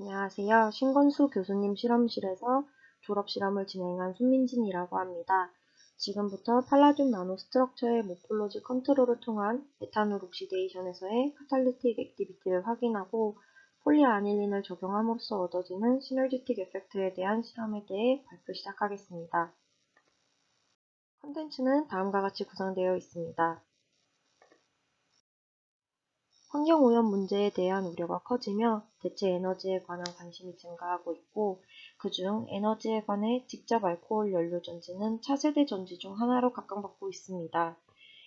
안녕하세요. 신건수 교수님 실험실에서 졸업실험을 진행한 손민진이라고 합니다. 지금부터 팔라듐 나노 스트럭처의 모폴로지 컨트롤을 통한 에탄올 옥시데이션에서의 카탈리틱 액티비티를 확인하고 폴리아닐린을 적용함으로써 얻어지는 시너지틱 에펙트에 대한 실험에 대해 발표 시작하겠습니다. 컨텐츠는 다음과 같이 구성되어 있습니다. 환경오염 문제에 대한 우려가 커지며 대체 에너지에 관한 관심이 증가하고 있고, 그중 에너지에 관해 직접 알코올 연료 전지는 차세대 전지 중 하나로 각광받고 있습니다.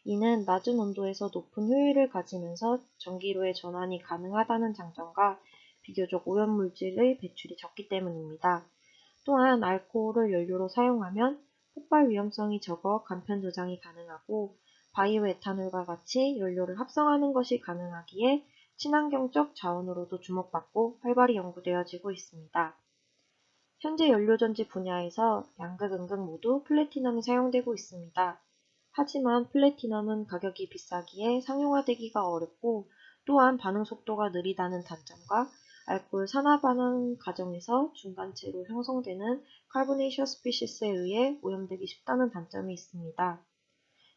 이는 낮은 온도에서 높은 효율을 가지면서 전기로의 전환이 가능하다는 장점과 비교적 오염물질의 배출이 적기 때문입니다. 또한 알코올을 연료로 사용하면 폭발 위험성이 적어 간편 저장이 가능하고, 바이오 에탄올과 같이 연료를 합성하는 것이 가능하기에 친환경적 자원으로도 주목받고 활발히 연구되어지고 있습니다. 현재 연료전지 분야에서 양극, 음극 모두 플래티넘이 사용되고 있습니다. 하지만 플래티넘은 가격이 비싸기에 상용화되기가 어렵고, 또한 반응 속도가 느리다는 단점과 알코올 산화 반응 과정에서 중간체로 형성되는 카보네이션 스피시스에 의해 오염되기 쉽다는 단점이 있습니다.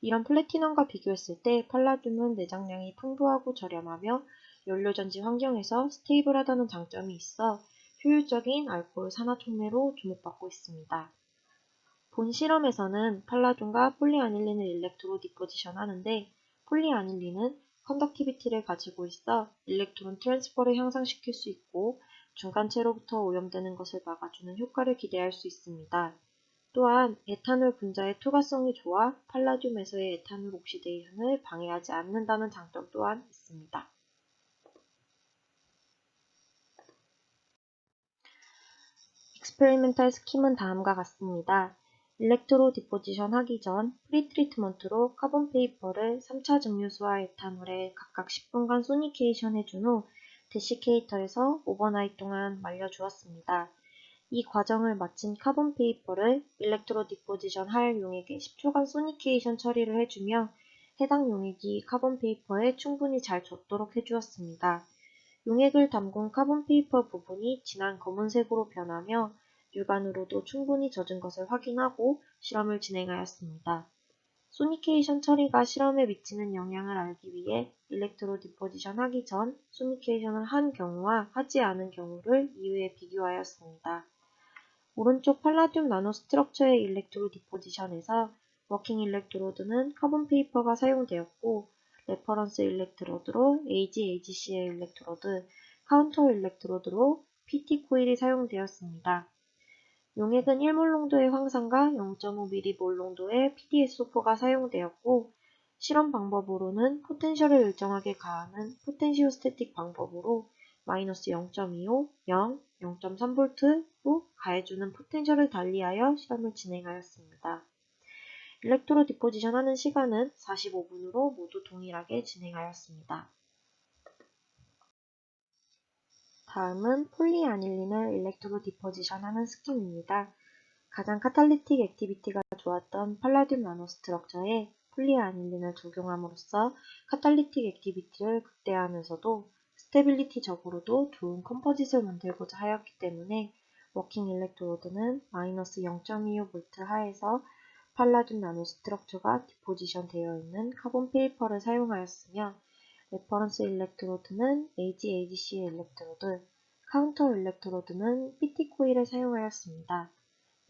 이런 플래티넘과 비교했을 때 팔라듐은 내장량이 풍부하고 저렴하며 연료전지 환경에서 스테이블하다는 장점이 있어 효율적인 알코올 산화 촉매로 주목받고 있습니다. 본 실험에서는 팔라듐과 폴리아닐린을 일렉트로 디포지션 하는데, 폴리아닐린은 컨덕티비티를 가지고 있어 일렉트론 트랜스퍼를 향상시킬 수 있고 중간체로부터 오염되는 것을 막아주는 효과를 기대할 수 있습니다. 또한 에탄올 분자의 투과성이 좋아 팔라듐에서의 에탄올 옥시데이션을 방해하지 않는다는 장점 또한 있습니다. 익스페리멘탈 스킴은 다음과 같습니다. 일렉트로 디포지션 하기 전 프리트리트먼트로 카본 페이퍼를 3차 증류수와 에탄올에 각각 10분간 소니케이션 해준 후 데시케이터에서 오버나잇 동안 말려주었습니다. 이 과정을 마친 카본 페이퍼를 일렉트로 디포지션 할 용액에 10초간 소니케이션 처리를 해주며 해당 용액이 카본 페이퍼에 충분히 잘 젖도록 해주었습니다. 용액을 담근 카본 페이퍼 부분이 진한 검은색으로 변하며 육안으로도 충분히 젖은 것을 확인하고 실험을 진행하였습니다. 소니케이션 처리가 실험에 미치는 영향을 알기 위해 일렉트로 디포지션 하기 전 소니케이션을 한 경우와 하지 않은 경우를 이후에 비교하였습니다. 오른쪽 팔라듐 나노 스트럭처의 일렉트로 디포지션에서 워킹 일렉트로드는 카본 페이퍼가 사용되었고, 레퍼런스 일렉트로드로 AGC의 일렉트로드, 카운터 일렉트로드로 PT 코일이 사용되었습니다. 용액은 1몰 농도의 황산과 0.5m몰 농도의 PDSO4가 사용되었고, 실험 방법으로는 포텐셜을 일정하게 가하는 포텐시오스태틱 방법으로 마이너스 0.25, 0, 0.3V로 가해주는 포텐셜을 달리하여 실험을 진행하였습니다. 일렉트로 디포지션 하는 시간은 45분으로 모두 동일하게 진행하였습니다. 다음은 폴리아닐린을 일렉트로 디포지션 하는 스킨입니다. 가장 카탈리틱 액티비티가 좋았던 팔라듐 나노 스트럭처에 폴리아닐린을 적용함으로써 카탈리틱 액티비티를 극대화하면서도 스테빌리티적으로도 좋은 컴포짓을 만들고자 하였기 때문에 워킹 일렉트로드는 마이너스 0.25V 하에서 팔라듐 나노 스트럭처가 디포지션 되어 있는 카본 페이퍼를 사용하였으며, 레퍼런스 일렉트로드는 AGC의 일렉트로드, 카운터 일렉트로드는 PT 코일을 사용하였습니다.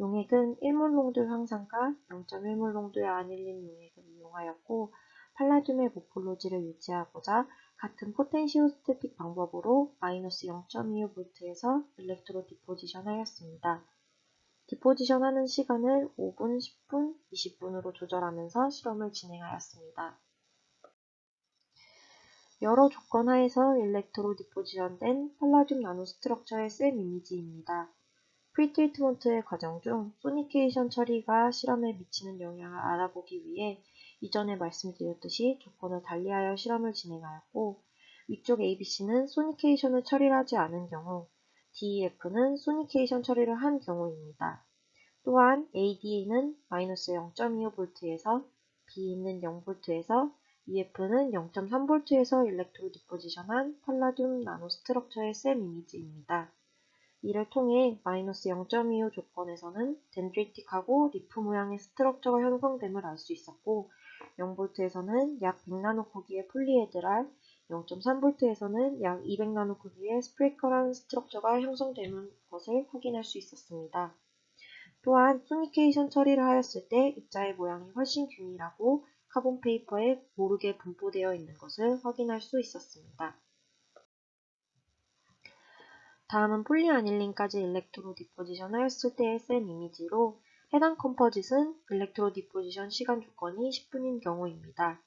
용액은 1몰 농도의 황산과 0.1몰 농도의 아닐린 용액을 이용하였고, 팔라듐의 모폴로지를 유지하고자 같은 포텐시오스태틱 방법으로 마이너스 0.25V에서 일렉트로 디포지션 하였습니다. 디포지션 하는 시간을 5분, 10분, 20분으로 조절하면서 실험을 진행하였습니다. 여러 조건 하에서 일렉트로 디포지션된 팔라듐 나노 스트럭처의 셀 이미지입니다. 프리트리트먼트의 과정 중 소니케이션 처리가 실험에 미치는 영향을 알아보기 위해 이전에 말씀드렸듯이 조건을 달리하여 실험을 진행하였고, 위쪽 ABC는 소니케이션을 처리하지 않은 경우, DEF는 소니케이션 처리를 한 경우입니다. 또한 AD는 마이너스 0.25V에서 B는 0V에서 EF는 0.3V에서 일렉트로 디포지션한 팔라듐 나노 스트럭처의 셀 이미지입니다. 이를 통해 마이너스 0.25 조건에서는 덴드리틱하고 리프 모양의 스트럭처가 형성됨을 알 수 있었고 0V에서는 약 100나노 크기의 폴리에드랄, 0.3V에서는 약 200나노 크기의 스프레컬한 스트럭처가 형성되는 것을 확인할 수 있었습니다. 또한 소니케이션 처리를 하였을 때 입자의 모양이 훨씬 균일하고 카본 페이퍼에 고르게 분포되어 있는 것을 확인할 수 있었습니다. 다음은 폴리아닐린까지 일렉트로 디포지션 하였을 때의 셀 이미지로 해당 컴포짓은 일렉트로 디포지션 시간 조건이 10분인 경우입니다.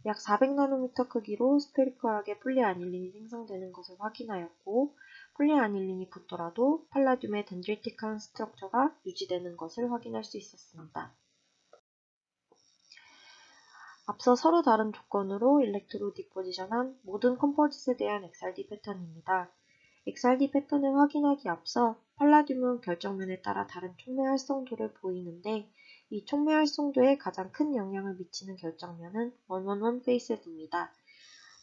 약 400나노미터 크기로 스페리컬하게 폴리아닐린이 생성되는 것을 확인하였고 폴리아닐린이 붙더라도 팔라듐의 덴드리틱한 스트럭처가 유지되는 것을 확인할 수 있었습니다. 앞서 서로 다른 조건으로 일렉트로 디포지션한 모든 컴포짓에 대한 XRD 패턴입니다. XRD 패턴을 확인하기 앞서 팔라듐은 결정면에 따라 다른 촉매 활성도를 보이는데 이 촉매 활성도에 가장 큰 영향을 미치는 결정면은 111 페이스입니다.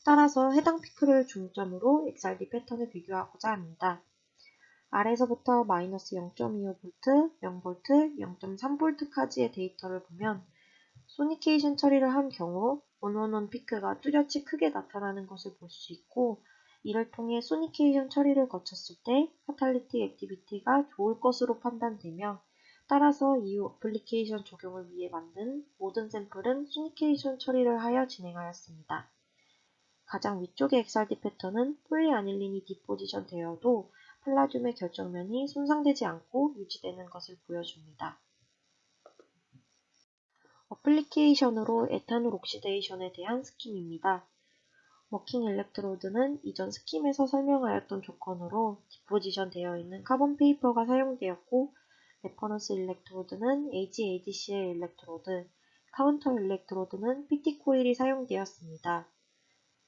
따라서 해당 피크를 중점으로 XRD 패턴을 비교하고자 합니다. 아래서부터 마이너스 0.25V, 0V, 0.3V까지의 데이터를 보면 소니케이션 처리를 한 경우 111 피크가 뚜렷이 크게 나타나는 것을 볼 수 있고 이를 통해 소니케이션 처리를 거쳤을 때 카탈리틱 액티비티가 좋을 것으로 판단되며 따라서 이후 어플리케이션 적용을 위해 만든 모든 샘플은 소니케이션 처리를 하여 진행하였습니다. 가장 위쪽의 XRD 패턴은 폴리아닐린이 디포지션 되어도 팔라듐의 결정면이 손상되지 않고 유지되는 것을 보여줍니다. 어플리케이션으로 에탄올 옥시데이션에 대한 스킴입니다. 워킹 일렉트로드는 이전 스킴에서 설명하였던 조건으로 디포지션 되어 있는 카본 페이퍼가 사용되었고 레퍼런스 일렉트로드는 AGADC의 일렉트로드, 카운터 일렉트로드는 PT 코일이 사용되었습니다.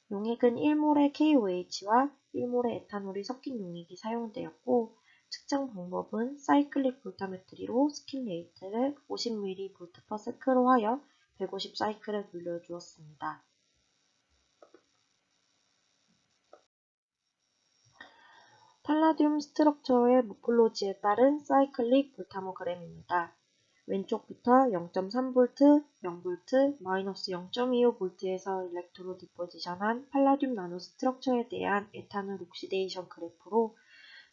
용액은 1몰의 KOH와 1몰의 에탄올이 섞인 용액이 사용되었고 측정 방법은 사이클릭 볼타메트리로 스킨 레이트를 50mV/s로 하여 150 사이클을 돌려주었습니다. 팔라듐 스트럭처의 모폴로지에 따른 사이클릭 볼타모그램입니다. 왼쪽부터 0.3V, 0V, 마이너스 0.25V에서 일렉트로 디포지션한 팔라듐 나노 스트럭처에 대한 에탄올 옥시데이션 그래프로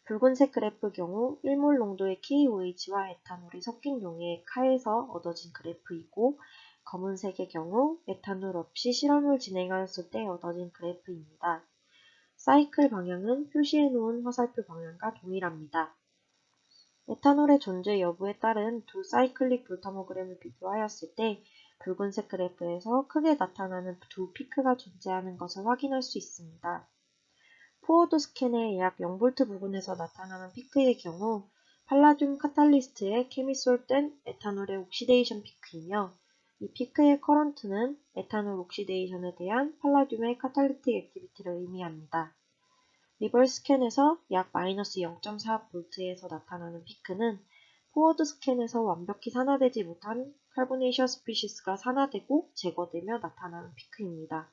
붉은색 그래프 경우 1몰 농도의 KOH와 에탄올이 섞인 용액 카에서 얻어진 그래프이고 검은색의 경우 에탄올 없이 실험을 진행하였을 때 얻어진 그래프입니다. 사이클 방향은 표시해놓은 화살표 방향과 동일합니다. 에탄올의 존재 여부에 따른 두 사이클릭 볼타모그램을 비교하였을 때 붉은색 그래프에서 크게 나타나는 두 피크가 존재하는 것을 확인할 수 있습니다. 포워드 스캔의 약 0V 부근에서 나타나는 피크의 경우 팔라듐 카탈리스트에 케미솔된 에탄올의 옥시데이션 피크이며 이 피크의 커런트는 에탄올 옥시데이션에 대한 팔라듐의 카탈리틱 액티비티를 의미합니다. 리버스 스캔에서 약 마이너스 0.4V에서 나타나는 피크는 포워드 스캔에서 완벽히 산화되지 못한 카보네이션 스피시스가 산화되고 제거되며 나타나는 피크입니다.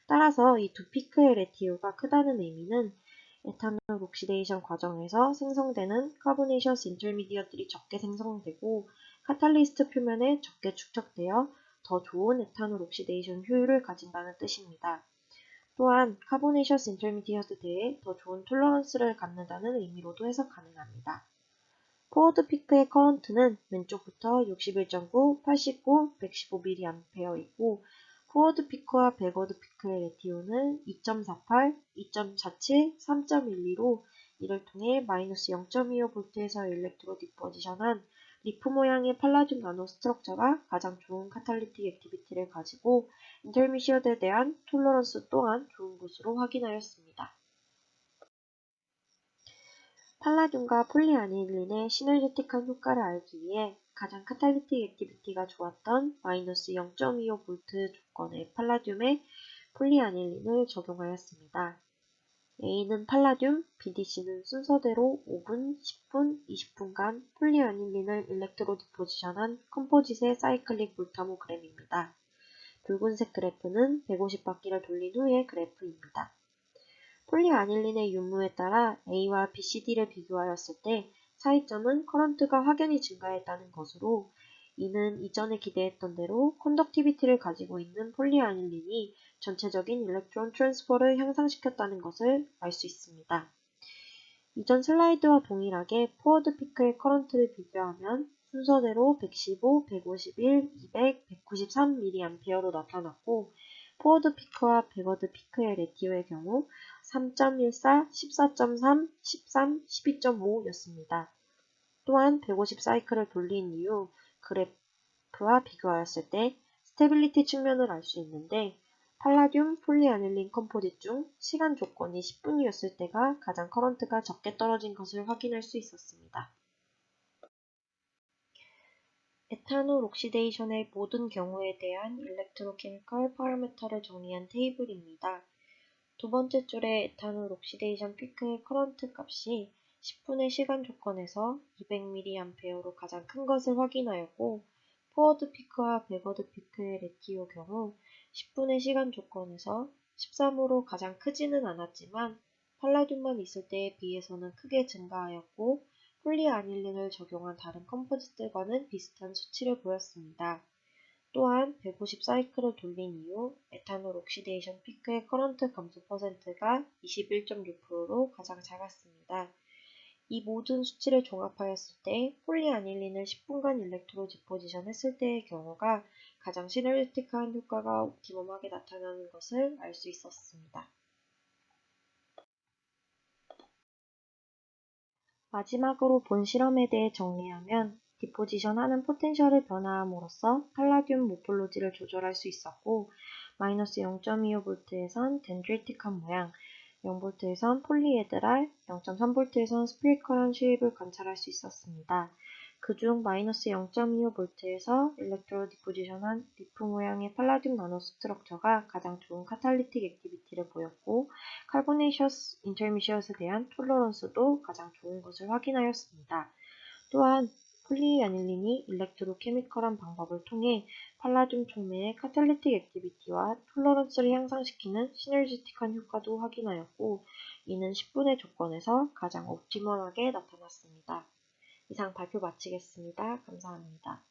따라서 이 두 피크의 레티오가 크다는 의미는 에탄올 옥시데이션 과정에서 생성되는 카보네이셔스 인터미디어들이 적게 생성되고 카탈리스트 표면에 적게 축적되어 더 좋은 에탄올 옥시데이션 효율을 가진다는 뜻입니다. 또한 카보네이셔스 인터미디어트에 더 좋은 톨러런스를 갖는다는 의미로도 해석 가능합니다. 포워드 피크의 커런트는 왼쪽부터 61.9, 89, 115mA이고 포워드 피크와 백워드 피크의 레티오는 2.48, 2.47, 3.12로 이를 통해 마이너스 0.25V에서 일렉트로 디포지션한 리프 모양의 팔라듐 나노 스트럭처가 가장 좋은 카탈리틱 액티비티를 가지고 인터미디엇에 대한 톨러런스 또한 좋은 것으로 확인하였습니다. 팔라듐과 폴리아닐린의 시너제틱한 효과를 알기 위해 가장 카탈리틱 액티비티가 좋았던 마이너스 0.25V 조건의 팔라듐에 폴리아닐린을 적용하였습니다. A는 팔라듐, BDC는 순서대로 5분, 10분, 20분간 폴리아닐린을 일렉트로 디포지션한 컴포짓의 사이클릭 볼타모그램입니다. 붉은색 그래프는 150바퀴를 돌린 후의 그래프입니다. 폴리아닐린의 윤무에 따라 A와 BCD를 비교하였을 때 차이점은 커런트가 확연히 증가했다는 것으로, 이는 이전에 기대했던 대로 컨덕티비티를 가지고 있는 폴리아닐린이 전체적인 일렉트론 트랜스퍼를 향상시켰다는 것을 알 수 있습니다. 이전 슬라이드와 동일하게 포워드 피크의 커런트를 비교하면 순서대로 115, 151, 200, 193mA로 나타났고, 포워드 피크와 백워드 피크의 레티오의 경우 3.14, 14.3, 13, 12.5였습니다. 또한 150 사이클을 돌린 이후 그래프와 비교하였을 때 스테빌리티 측면을 알 수 있는데, 팔라듐 폴리아닐린 컴포짓 중 시간 조건이 10분이었을 때가 가장 커런트가 적게 떨어진 것을 확인할 수 있었습니다. 에탄올 옥시데이션의 모든 경우에 대한 일렉트로케미컬 파라미터를 정리한 테이블입니다. 두 번째 줄의 에탄올 옥시데이션 피크의 커런트 값이 10분의 시간 조건에서 200mA로 가장 큰 것을 확인하였고, 포워드 피크와 백워드 피크의 레티오 경우 10분의 시간 조건에서 13으로 가장 크지는 않았지만 팔라듐만 있을 때에 비해서는 크게 증가하였고, 폴리아닐린을 적용한 다른 컴포지트들과는 비슷한 수치를 보였습니다. 또한 150 사이클을 돌린 이후 에탄올 옥시데이션 피크의 커런트 감소 퍼센트가 21.6%로 가장 작았습니다. 이 모든 수치를 종합하였을 때 폴리아닐린을 10분간 일렉트로 디포지션 했을 때의 경우가 가장 시너지틱한 효과가 옵티멈하게 나타나는 것을 알 수 있었습니다. 마지막으로 본 실험에 대해 정리하면, 디포지션하는 포텐셜을 변화함으로써 팔라듐 모폴로지를 조절할 수 있었고, 마이너스 0.25V에선 덴드리틱한 모양, 0V에선 폴리에드랄, 0.3V에선 스피릿 커런 쉐입을 관찰할 수 있었습니다. 그중 마이너스 0.25V에서 일렉트로 디포지션한 리프 모양의 팔라듐 나노 스트럭처가 가장 좋은 카탈리틱 액티비티를 보였고, 카보네이셔스 인터미시엇에 대한 톨러런스도 가장 좋은 것을 확인하였습니다. 또한 폴리아닐린이 일렉트로 케미컬한 방법을 통해 팔라듐 촉매의 카탈리틱 액티비티와 톨러런스를 향상시키는 시너지틱한 효과도 확인하였고, 이는 10분의 조건에서 가장 옵티멀하게 나타났습니다. 이상 발표 마치겠습니다. 감사합니다.